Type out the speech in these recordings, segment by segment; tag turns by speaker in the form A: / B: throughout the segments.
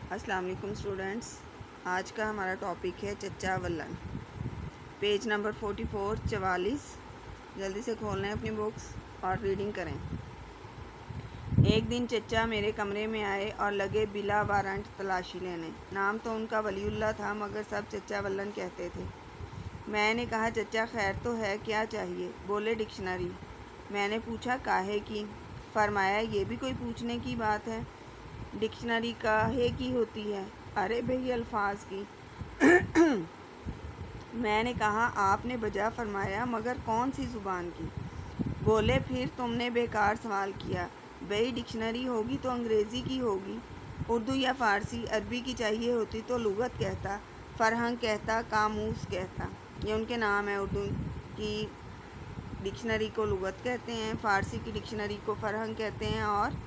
A: अस्सलाम वालेकुम स्टूडेंट्स। आज का हमारा टॉपिक है चच्चा वल्लन। Page number 44 44। जल्दी से खोल लें अपनी बुक्स और रीडिंग करें। एक दिन चच्चा मेरे कमरे में आए और लगे बिला वारंट तलाशी लेने। नाम तो उनका वलीउल्लाह था, मगर सब चच्चा वल्लन कहते थे। मैंने कहा, चच्चा खैर तो है, क्या चाहिए? बोले, डिक्शनरी। मैंने पूछा, काहे की? फरमाया, ये भी कोई पूछने की बात है? डिक्शनरी काहे की होती है? अरे भई, अल्फाज की। मैंने कहा, आपने बजा फरमाया, मगर कौन सी ज़ुबान की? बोले, फिर तुमने बेकार सवाल किया। भई, डिक्शनरी होगी तो अंग्रेज़ी की होगी। उर्दू या फ़ारसी, अरबी की चाहिए होती तो लुगत कहता, फ़रहंग कहता, कामूस कहता। ये उनके नाम है। उर्दू की डिक्शनरी को लुगत कहते हैं, फ़ारसी की डिक्शनरी को फ़रहंग कहते हैं और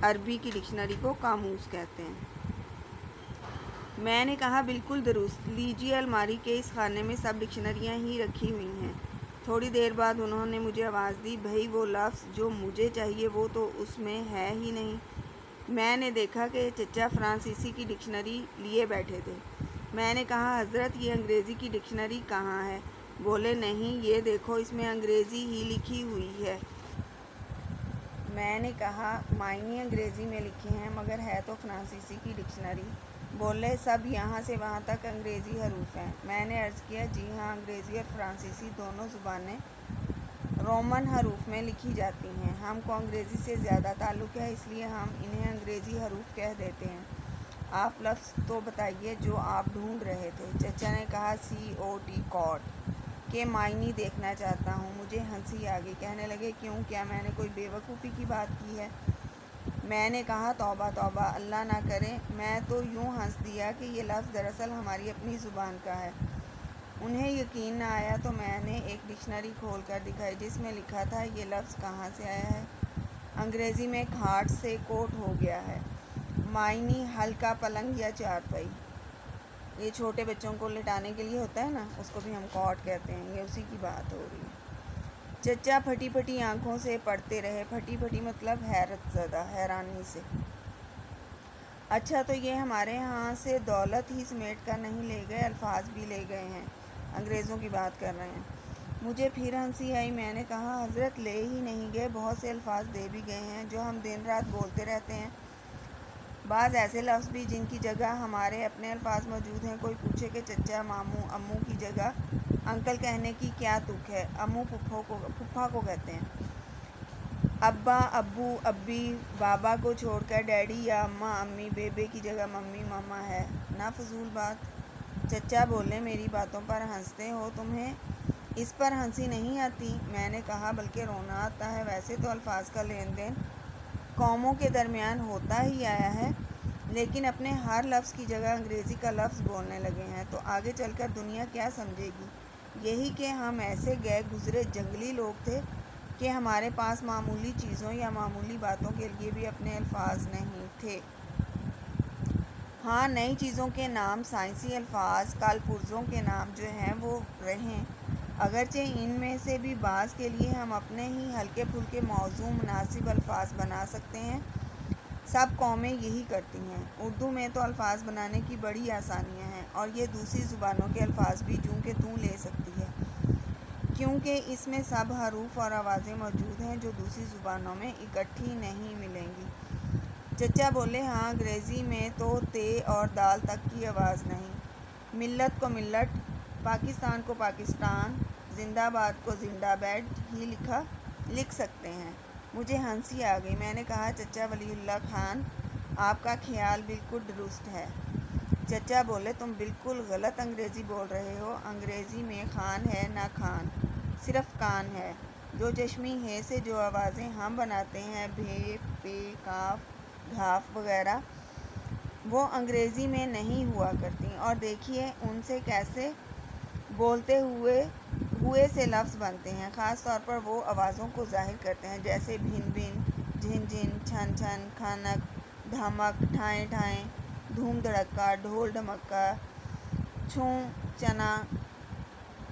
A: अरबी की डिक्शनरी को कामूस कहते हैं। मैंने कहा, बिल्कुल दुरुस्त। लीजिए, अलमारी के इस खाने में सब डिक्शनरियाँ ही रखी हुई हैं। थोड़ी देर बाद उन्होंने मुझे आवाज़ दी, भई वो लफ्ज़ जो मुझे चाहिए वो तो उसमें है ही नहीं। मैंने देखा कि चच्चा फ्रांसीसी की डिक्शनरी लिए बैठे थे। मैंने कहा, हज़रत, ये अंग्रेज़ी की डिक्शनरी कहाँ है? बोले, नहीं, ये देखो, इसमें अंग्रेज़ी ही लिखी हुई है। मैंने कहा, मायने अंग्रेज़ी में लिखे हैं, मगर है तो फ्रांसीसी की डिक्शनरी। बोले, सब यहाँ से वहाँ तक अंग्रेज़ी हरूफ हैं। मैंने अर्ज़ किया, जी हाँ, अंग्रेज़ी और फ्रांसीसी दोनों ज़ुबानें रोमन हरूफ में लिखी जाती हैं। हमको अंग्रेज़ी से ज़्यादा ताल्लुक़ है, इसलिए हम इन्हें अंग्रेज़ी हरूफ कह देते हैं। आप लफ्ज़ तो बताइए जो आप ढूंढ रहे थे। चचा ने कहा, COT, कॉट के मायने देखना चाहता हूँ। मुझे हंसी आ गई। कहने लगे, क्यों, क्या मैंने कोई बेवकूफ़ी की बात की है? मैंने कहा, तौबा तौबा, अल्लाह ना करे। मैं तो यूँ हंस दिया कि ये लफ्ज़ दरअसल हमारी अपनी ज़ुबान का है। उन्हें यकीन न आया तो मैंने एक डिक्शनरी खोल कर दिखाई, जिसमें लिखा था, ये लफ्ज़ कहाँ से आया है। अंग्रेज़ी में खाट से कोट हो गया है। मायनी हल्का पलंग या चारपाई। ये छोटे बच्चों को लिटाने के लिए होता है ना, उसको भी हम कॉट कहते हैं। ये उसी की बात हो रही है। चच्चा फटी फटी आंखों से पढ़ते रहे। फटी फटी मतलब हैरत ज़दा, हैरानी से। अच्छा, तो ये हमारे यहाँ से दौलत ही समेट कर नहीं ले गए, अल्फाज भी ले गए हैं। अंग्रेज़ों की बात कर रहे हैं। मुझे फिर हंसी आई। मैंने कहा, हज़रत, ले ही नहीं गए, बहुत से अल्फाज दे भी गए हैं जो हम दिन रात बोलते रहते हैं। बाज़ ऐसे लफ्ज़ भी जिनकी जगह हमारे अपने अल्फाज मौजूद हैं। कोई पूछे कि चच्चा, मामू, अम्मू की जगह अंकल कहने की क्या तुक है? अम्मू फुफ्फा को कहते हैं। अब्बा, अब्बू, अब्बी, बाबा को छोड़कर डैडी या अम्मा, अम्मी, बेबे की जगह मम्मी, मामा है ना। फजूल बात। चच्चा बोले, मेरी बातों पर हंसते हो, तुम्हें इस पर हंसी नहीं आती? मैंने कहा, बल्कि रोना आता है। वैसे तो अल्फाज का लेन देन कौमों के दरमियान होता ही आया है, लेकिन अपने हर लफ्ज़ की जगह अंग्रेज़ी का लफ्ज़ बोलने लगे हैं, तो आगे चलकर दुनिया क्या समझेगी? यही कि हम ऐसे गए गुज़रे जंगली लोग थे कि हमारे पास मामूली चीज़ों या मामूली बातों के लिए भी अपने अल्फाज नहीं थे। हाँ, नई चीज़ों के नाम, साइंसी अल्फाज, कालपुर्ज़ों के नाम जो हैं वो रहें, अगरचे इनमें से भी बाज़ के लिए हम अपने ही हल्के फुल्के मौजू मुनासिब अल्फाज बना सकते हैं। सब कौमें यही करती हैं। उर्दू में तो अल्फाज बनाने की बड़ी आसानियाँ हैं, और ये दूसरी ज़ुबानों के अल्फाज भी जूँ के तूँ ले सकती है, क्योंकि इसमें सब हरूफ और आवाज़ें मौजूद हैं जो दूसरी ज़ुबानों में इकट्ठी नहीं मिलेंगी। चच्चा बोले, हाँ, अंग्रेज़ी में तो ते और दाल तक की आवाज़ नहीं। मिल्लत को मिल्लत, पाकिस्तान को पाकिस्तान, जिंदाबाद को जिंदाबैड ही लिख सकते हैं। मुझे हंसी आ गई। मैंने कहा, चच्चा वलीउल्लाह खान, आपका ख्याल बिल्कुल दुरुस्त है। चच्चा बोले, तुम बिल्कुल गलत अंग्रेज़ी बोल रहे हो। अंग्रेज़ी में खान है ना खान, सिर्फ कान है। जो चश्मी है से जो आवाज़ें हम बनाते हैं, भे, पे, काफ, घाफ वगैरह, वो अंग्रेज़ी में नहीं हुआ करती। और देखिए उनसे कैसे बोलते हुए से लफ्ज़ बनते हैं। ख़ास तौर पर वो आवाज़ों को ज़ाहिर करते हैं, जैसे भिन भिन, झिन झिन, छन छन, खनक, धमक, ठाएँ ठाएँ, धूम धड़क्का, ढोल ढमक्का, छूं चना,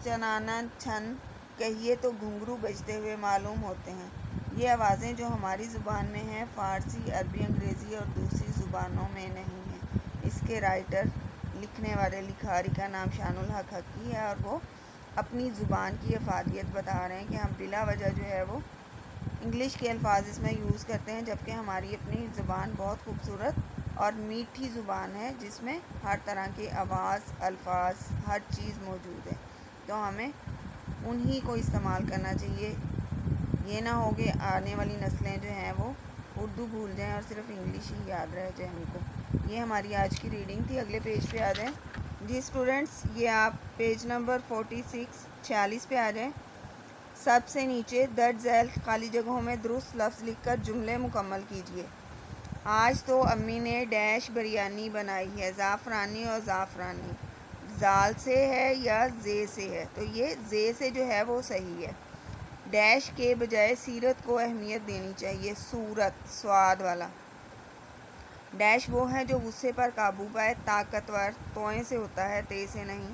A: चनाना, छन, कहिए तो घुंघरू बजते हुए मालूम होते हैं। ये आवाज़ें जो हमारी ज़ुबान में हैं, फ़ारसी, अरबी, अंग्रेज़ी और दूसरी ज़ुबानों में नहीं हैं। इसके राइटर लिखने वाले लिखारी का नाम शानुल हक हकी है और वो अपनी ज़ुबान की अफादियत बता रहे हैं कि हम बिला वजह जो है वो इंग्लिश के अल्फाज इसमें यूज़ करते हैं, जबकि हमारी अपनी ज़ुबान बहुत खूबसूरत और मीठी ज़ुबान है जिसमें हर तरह के आवाज़, अल्फाज, हर चीज़ मौजूद है। तो हमें उन्हीं को इस्तेमाल करना चाहिए। ये ना हो कि आने वाली नस्लें जो हैं वो उर्दू भूल जाएं और सिर्फ इंग्लिश ही याद रह जाए उनको। ये हमारी आज की रीडिंग थी। अगले पेज पे आ जाएं जी स्टूडेंट्स, ये आप पेज नंबर 46 पे आ जाएं। सबसे नीचे दर्ज झैल खाली जगहों में दुरुस्त लफ्ज़ लिखकर जुमले मुकम्मल कीजिए। आज तो अम्मी ने डैश बिरयानी बनाई है, ज़ाफ़रानी और ज़ाफ़रानी ज़ाल से है या जे से है, तो ये जे से जो है वो सही है। डैश के बजाय सीरत को अहमियत देनी चाहिए, सूरत स्वाद वाला। डैश वो है जो गुस्से पर काबू पाए, ताकतवर तोए से होता है, ते से नहीं।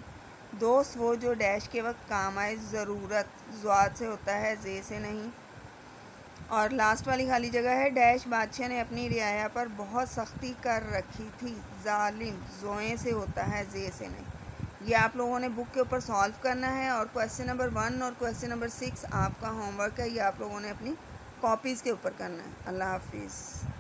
A: दोस्त वो जो डैश के वक्त काम आए, ज़रूरत ज़्वाद से होता है, जे से नहीं। और लास्ट वाली खाली जगह है, डैश बादशाह ने अपनी रियाया पर बहुत सख्ती कर रखी थी, जालिम जोए से होता है, जे से नहीं। ये आप लोगों ने बुक के ऊपर सॉल्व करना है और क्वेश्चन नंबर 1 और क्वेश्चन नंबर 6 आपका होमवर्क है, ये आप लोगों ने अपनी कॉपीज़ के ऊपर करना है। अल्लाह हाफिज़।